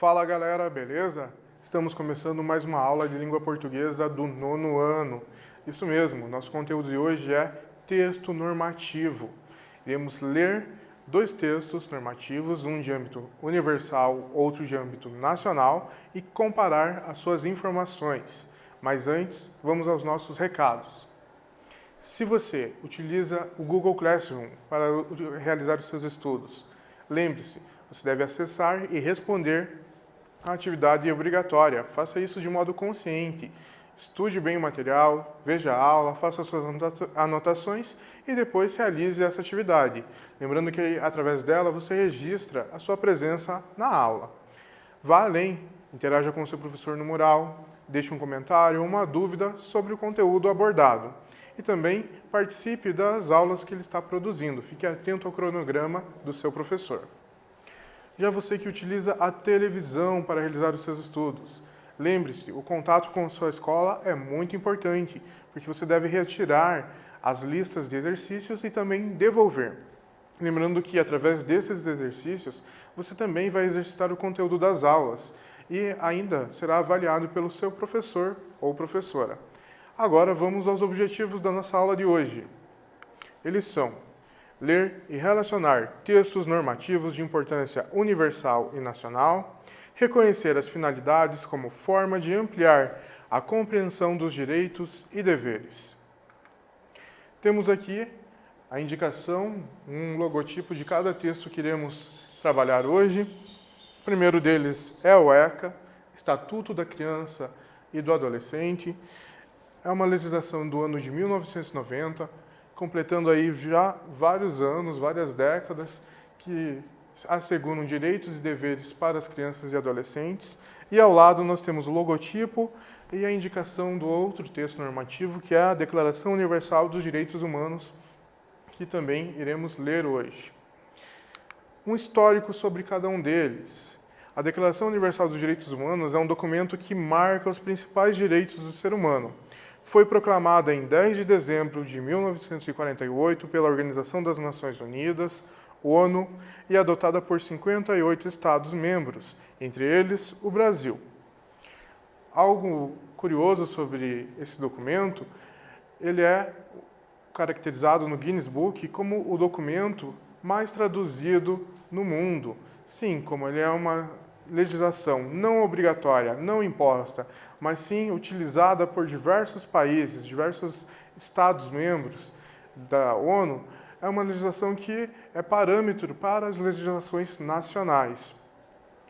Fala galera, beleza? Estamos começando mais uma aula de língua portuguesa do 9º ano. Isso mesmo, nosso conteúdo de hoje é texto normativo. Iremos ler dois textos normativos, um de âmbito universal, outro de âmbito nacional, e comparar as suas informações. Mas antes, vamos aos nossos recados. Se você utiliza o Google Classroom para realizar os seus estudos, lembre-se, você deve acessar e responder a atividade obrigatória. Faça isso de modo consciente. Estude bem o material, veja a aula, faça suas anotações e depois realize essa atividade. Lembrando que através dela você registra a sua presença na aula. Vá além, interaja com o seu professor no mural, deixe um comentário ou uma dúvida sobre o conteúdo abordado. E também participe das aulas que ele está produzindo. Fique atento ao cronograma do seu professor. Já você que utiliza a televisão para realizar os seus estudos, lembre-se, o contato com a sua escola é muito importante, porque você deve retirar as listas de exercícios e também devolver. Lembrando que através desses exercícios, você também vai exercitar o conteúdo das aulas e ainda será avaliado pelo seu professor ou professora. Agora vamos aos objetivos da nossa aula de hoje. Eles são: ler e relacionar textos normativos de importância universal e nacional, reconhecer as finalidades como forma de ampliar a compreensão dos direitos e deveres. Temos aqui a indicação, um logotipo de cada texto que iremos trabalhar hoje. O primeiro deles é o ECA, Estatuto da Criança e do Adolescente. É uma legislação do ano de 1990, completando aí já vários anos, várias décadas, que asseguram direitos e deveres para as crianças e adolescentes. E ao lado nós temos o logotipo e a indicação do outro texto normativo, que é a Declaração Universal dos Direitos Humanos, que também iremos ler hoje. Um histórico sobre cada um deles. A Declaração Universal dos Direitos Humanos é um documento que marca os principais direitos do ser humano. Foi proclamada em 10 de dezembro de 1948 pela Organização das Nações Unidas, ONU, e adotada por 58 Estados-membros, entre eles o Brasil. Algo curioso sobre esse documento, ele é caracterizado no Guinness Book como o documento mais traduzido no mundo. Sim, como ele é uma legislação não obrigatória, não imposta, mas sim utilizada por diversos países, diversos Estados-membros da ONU, é uma legislação que é parâmetro para as legislações nacionais.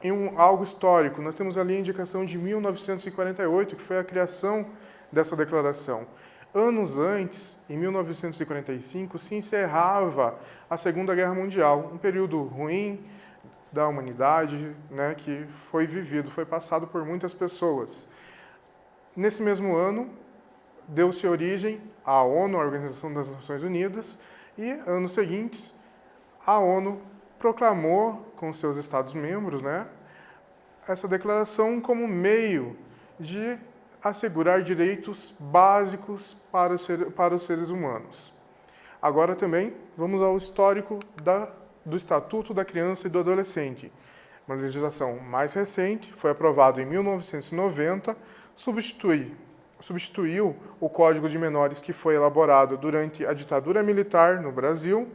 Em algo histórico, nós temos ali a indicação de 1948, que foi a criação dessa declaração. Anos antes, em 1945, se encerrava a Segunda Guerra Mundial, um período ruim da humanidade, né, que foi vivido, foi passado por muitas pessoas. Nesse mesmo ano, deu-se origem à ONU, a Organização das Nações Unidas, e anos seguintes, a ONU proclamou com seus Estados-membros, né, essa declaração como meio de assegurar direitos básicos para os seres humanos. Agora também vamos ao histórico do Estatuto da Criança e do Adolescente. Uma legislação mais recente, foi aprovado em 1990, substituiu o Código de Menores que foi elaborado durante a ditadura militar no Brasil,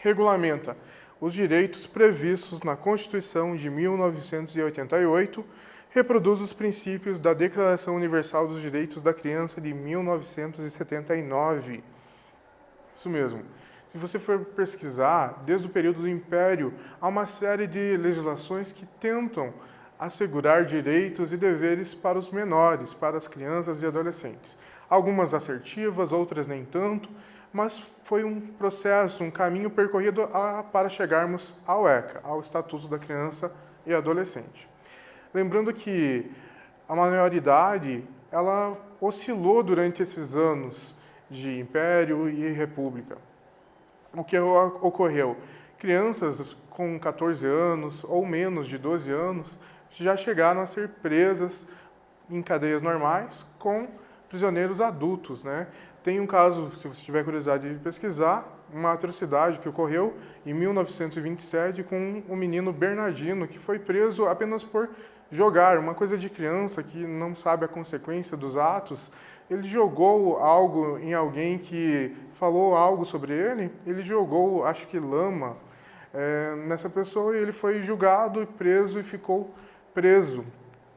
regulamenta os direitos previstos na Constituição de 1988, reproduz os princípios da Declaração Universal dos Direitos da Criança de 1979. Isso mesmo. Se você for pesquisar, desde o período do Império, há uma série de legislações que tentam assegurar direitos e deveres para os menores, para as crianças e adolescentes. Algumas assertivas, outras nem tanto, mas foi um processo, um caminho percorrido para chegarmos ao ECA, ao Estatuto da Criança e Adolescente. Lembrando que a maioridade, ela oscilou durante esses anos de Império e República. O que ocorreu? Crianças com 14 anos ou menos de 12 anos já chegaram a ser presas em cadeias normais com prisioneiros adultos, né? Tem um caso, se você tiver curiosidade de pesquisar, uma atrocidade que ocorreu em 1927 com o menino Bernardino, que foi preso apenas por jogar, uma coisa de criança que não sabe a consequência dos atos. Ele jogou algo em alguém que falou algo sobre ele jogou, acho que lama, nessa pessoa, e ele foi julgado e preso e ficou preso.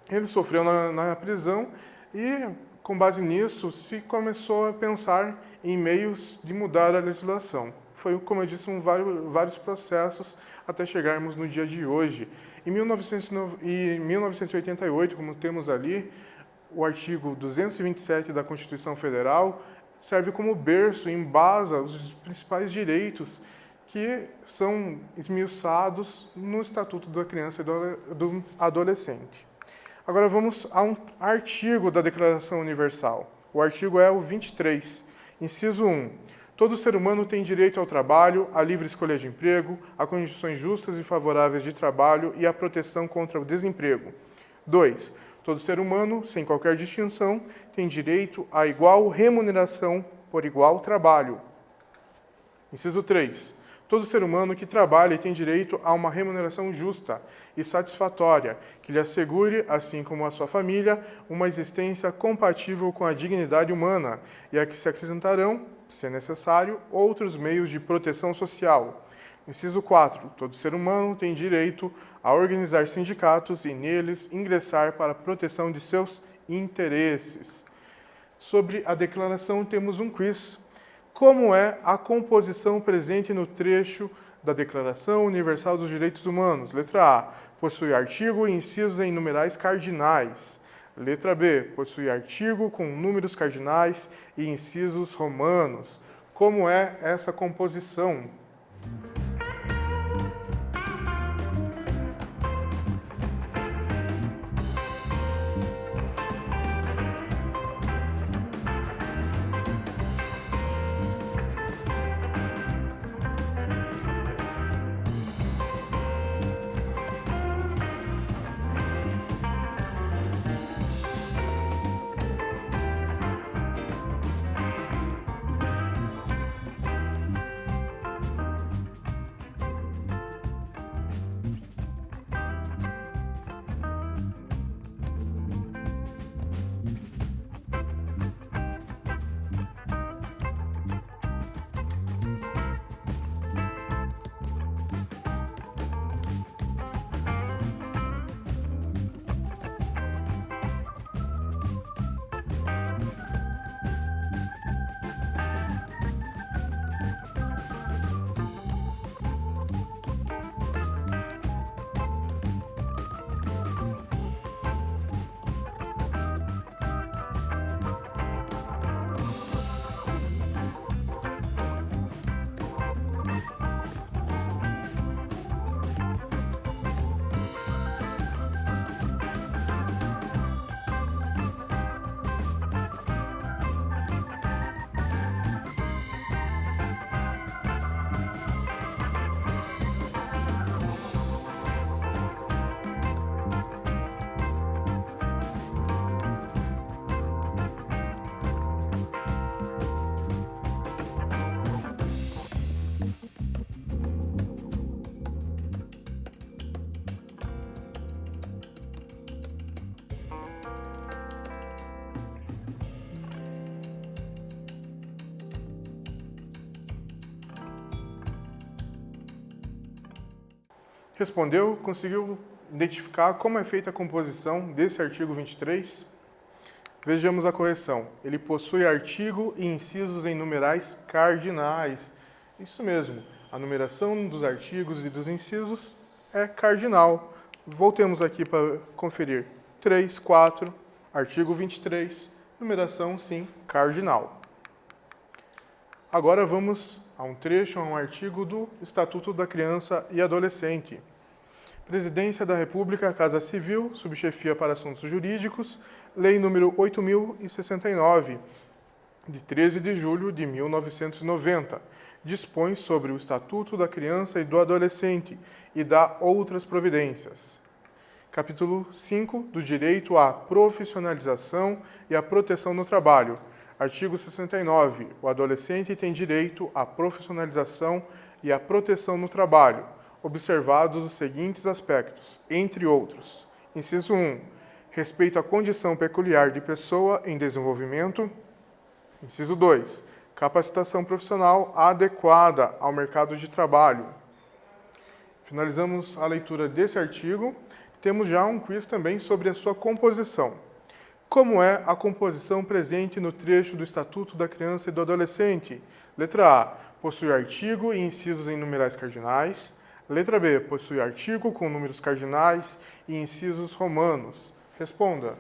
Ele sofreu na prisão e, com base nisso, se começou a pensar em meios de mudar a legislação. Foi, como eu disse, vários processos até chegarmos no dia de hoje. Em 1988, como temos ali, o artigo 227 da Constituição Federal serve como berço, embasa os principais direitos que são esmiuçados no Estatuto da Criança e do Adolescente. Agora vamos a um artigo da Declaração Universal. O artigo é o 23, inciso 1. Todo ser humano tem direito ao trabalho, à livre escolha de emprego, a condições justas e favoráveis de trabalho e à proteção contra o desemprego. 2. Todo ser humano, sem qualquer distinção, tem direito à igual remuneração por igual trabalho. Inciso 3. Todo ser humano que trabalha tem direito a uma remuneração justa e satisfatória, que lhe assegure, assim como a sua família, uma existência compatível com a dignidade humana, e a que se acrescentarão, se necessário, outros meios de proteção social. Inciso 4. Todo ser humano tem direito a organizar sindicatos e neles ingressar para a proteção de seus interesses. Sobre a declaração temos um quiz. Como é a composição presente no trecho da Declaração Universal dos Direitos Humanos? Letra A. Possui artigo e incisos em numerais cardinais. Letra B. Possui artigo com números cardinais e incisos romanos. Como é essa composição? Respondeu? Conseguiu identificar como é feita a composição desse artigo 23? Vejamos a correção. Ele possui artigo e incisos em numerais cardinais. Isso mesmo, a numeração dos artigos e dos incisos é cardinal. Voltemos aqui para conferir. 3, 4, artigo 23, numeração sim, cardinal. Agora vamos a um trecho, a um artigo do Estatuto da Criança e Adolescente. Presidência da República, Casa Civil, Subchefia para Assuntos Jurídicos, Lei nº 8.069, de 13 de julho de 1990, dispõe sobre o Estatuto da Criança e do Adolescente e dá outras providências. Capítulo 5 do Direito à Profissionalização e à Proteção no Trabalho. Artigo 69. O adolescente tem direito à profissionalização e à proteção no trabalho, observados os seguintes aspectos, entre outros. Inciso 1. Respeito à condição peculiar de pessoa em desenvolvimento. Inciso 2. Capacitação profissional adequada ao mercado de trabalho. Finalizamos a leitura desse artigo. Temos já um quiz também sobre a sua composição. Como é a composição presente no trecho do Estatuto da Criança e do Adolescente? Letra A. Possui artigo e incisos em numerais cardinais. Letra B. Possui artigo com números cardinais e incisos romanos. Responda.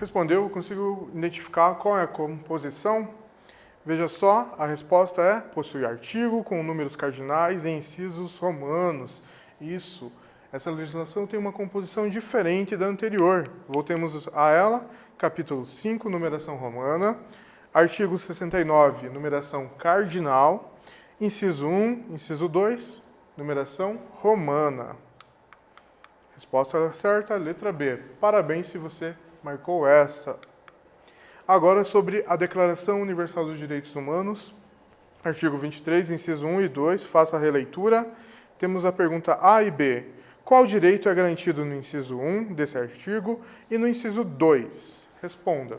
Respondeu, consigo identificar qual é a composição? Veja só, a resposta é possui artigo com números cardinais e incisos romanos. Isso, essa legislação tem uma composição diferente da anterior. Voltemos a ela, capítulo 5, numeração romana, artigo 69, numeração cardinal, inciso 1, inciso 2, numeração romana. Resposta certa, letra B. Parabéns se você marcou essa. Agora sobre a Declaração Universal dos Direitos Humanos, artigo 23, inciso 1 e 2, faça a releitura. Temos a pergunta A e B. Qual direito é garantido no inciso 1 desse artigo e no inciso 2? Responda.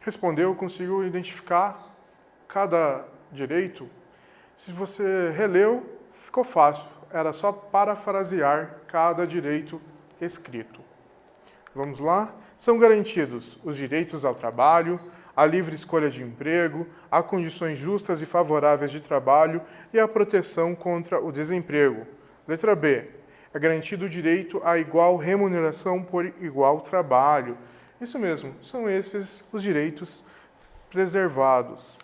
Respondeu, consigo identificar cada direito? Se você releu, ficou fácil. Era só parafrasear cada direito escrito. Vamos lá? São garantidos os direitos ao trabalho, a livre escolha de emprego, a condições justas e favoráveis de trabalho e a proteção contra o desemprego. Letra B. É garantido o direito à igual remuneração por igual trabalho. Isso mesmo, são esses os direitos preservados.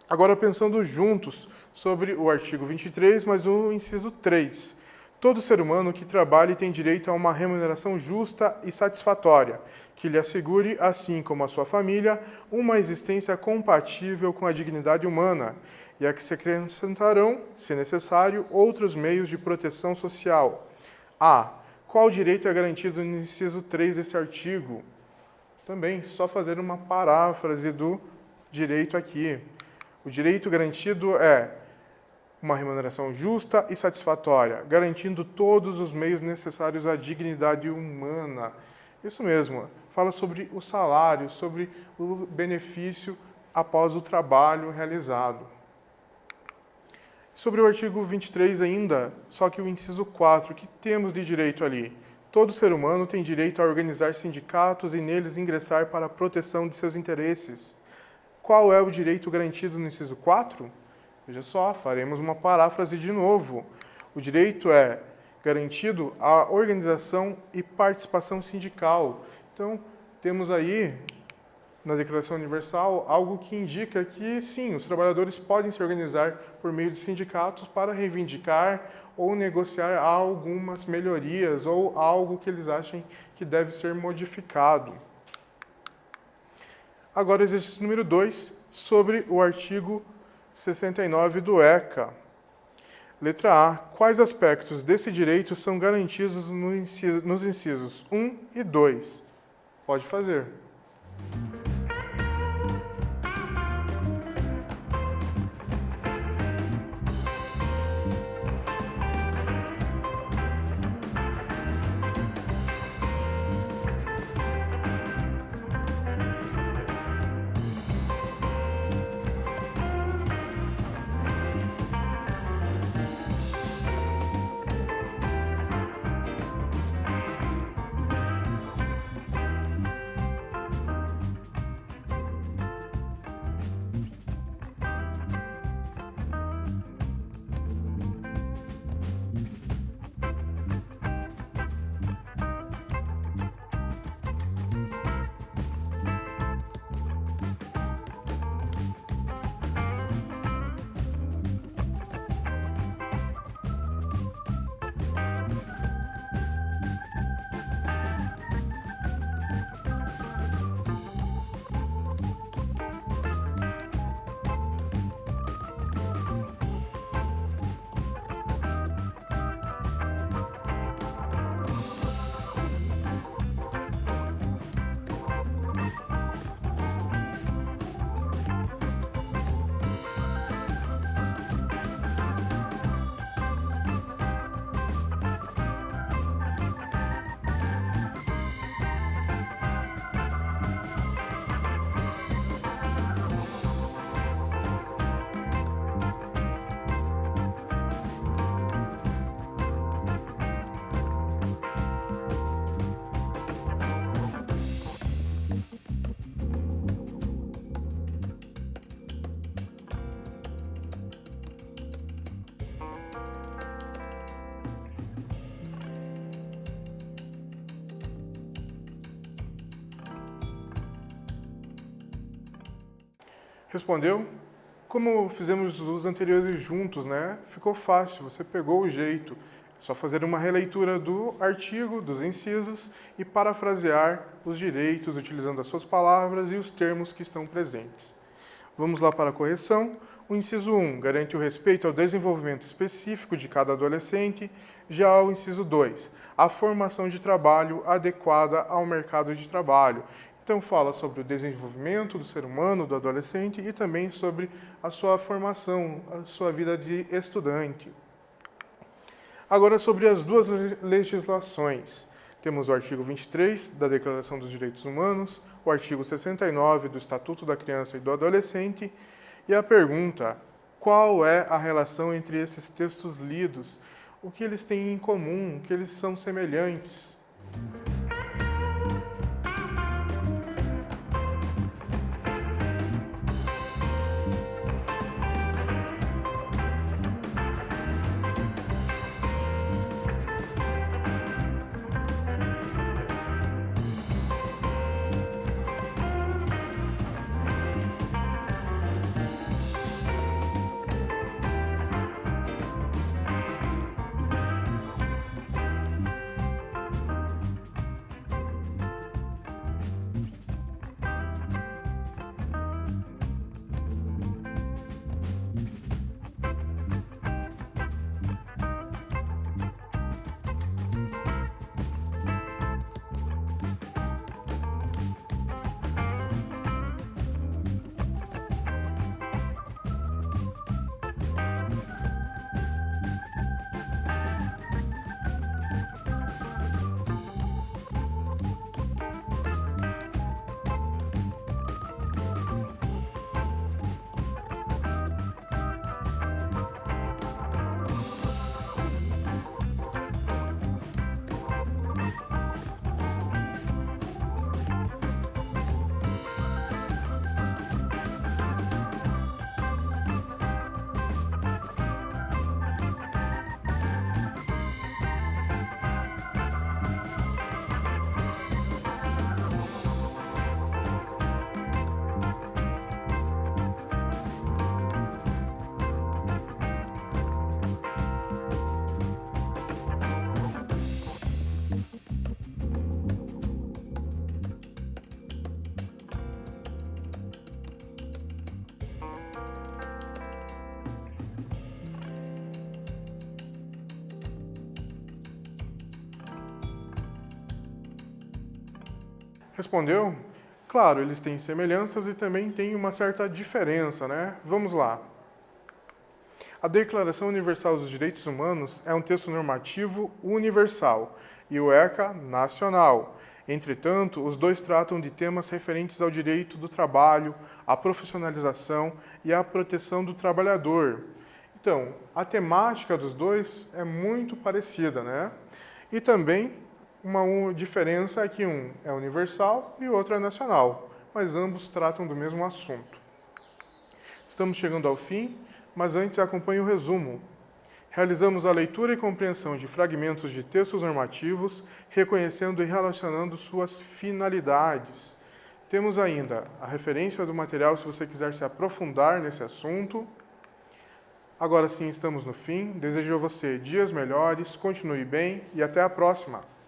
Agora, pensando juntos sobre o artigo 23, mas o inciso 3. Todo ser humano que trabalhe tem direito a uma remuneração justa e satisfatória, que lhe assegure, assim como a sua família, uma existência compatível com a dignidade humana, e a que se acrescentarão, se necessário, outros meios de proteção social. A. Qual direito é garantido no inciso 3 desse artigo? Também, só fazer uma paráfrase do direito aqui. O direito garantido é uma remuneração justa e satisfatória, garantindo todos os meios necessários à dignidade humana. Isso mesmo, fala sobre o salário, sobre o benefício após o trabalho realizado. Sobre o artigo 23 ainda, só que o inciso 4, que temos de direito ali? Todo ser humano tem direito a organizar sindicatos e neles ingressar para a proteção de seus interesses. Qual é o direito garantido no inciso 4? Veja só, faremos uma paráfrase de novo. O direito é garantido a organização e participação sindical. Então, temos aí, na Declaração Universal, algo que indica que, sim, os trabalhadores podem se organizar por meio de sindicatos para reivindicar ou negociar algumas melhorias ou algo que eles achem que deve ser modificado. Agora, exercício número 2, sobre o artigo 69 do ECA. Letra A. Quais aspectos desse direito são garantidos nos incisos 1 e 2? Pode fazer. Respondeu? Como fizemos os anteriores juntos, né? Ficou fácil, você pegou o jeito. É só fazer uma releitura do artigo, dos incisos e parafrasear os direitos utilizando as suas palavras e os termos que estão presentes. Vamos lá para a correção. O inciso 1 garante o respeito ao desenvolvimento específico de cada adolescente. Já o inciso 2, a formação de trabalho adequada ao mercado de trabalho. Então, fala sobre o desenvolvimento do ser humano, do adolescente, e também sobre a sua formação, a sua vida de estudante. Agora, sobre as duas legislações. Temos o artigo 23 da Declaração dos Direitos Humanos, o artigo 69 do Estatuto da Criança e do Adolescente, e a pergunta: qual é a relação entre esses textos lidos? O que eles têm em comum? O que eles são semelhantes? Respondeu? Claro, eles têm semelhanças e também têm uma certa diferença, né? Vamos lá. A Declaração Universal dos Direitos Humanos é um texto normativo universal e o ECA nacional. Entretanto, os dois tratam de temas referentes ao direito do trabalho, à profissionalização e à proteção do trabalhador. Então, a temática dos dois é muito parecida, né? E também uma diferença é que um é universal e o outro é nacional, mas ambos tratam do mesmo assunto. Estamos chegando ao fim, mas antes acompanhe o resumo. Realizamos a leitura e compreensão de fragmentos de textos normativos, reconhecendo e relacionando suas finalidades. Temos ainda a referência do material se você quiser se aprofundar nesse assunto. Agora sim, estamos no fim. Desejo a você dias melhores, continue bem e até a próxima!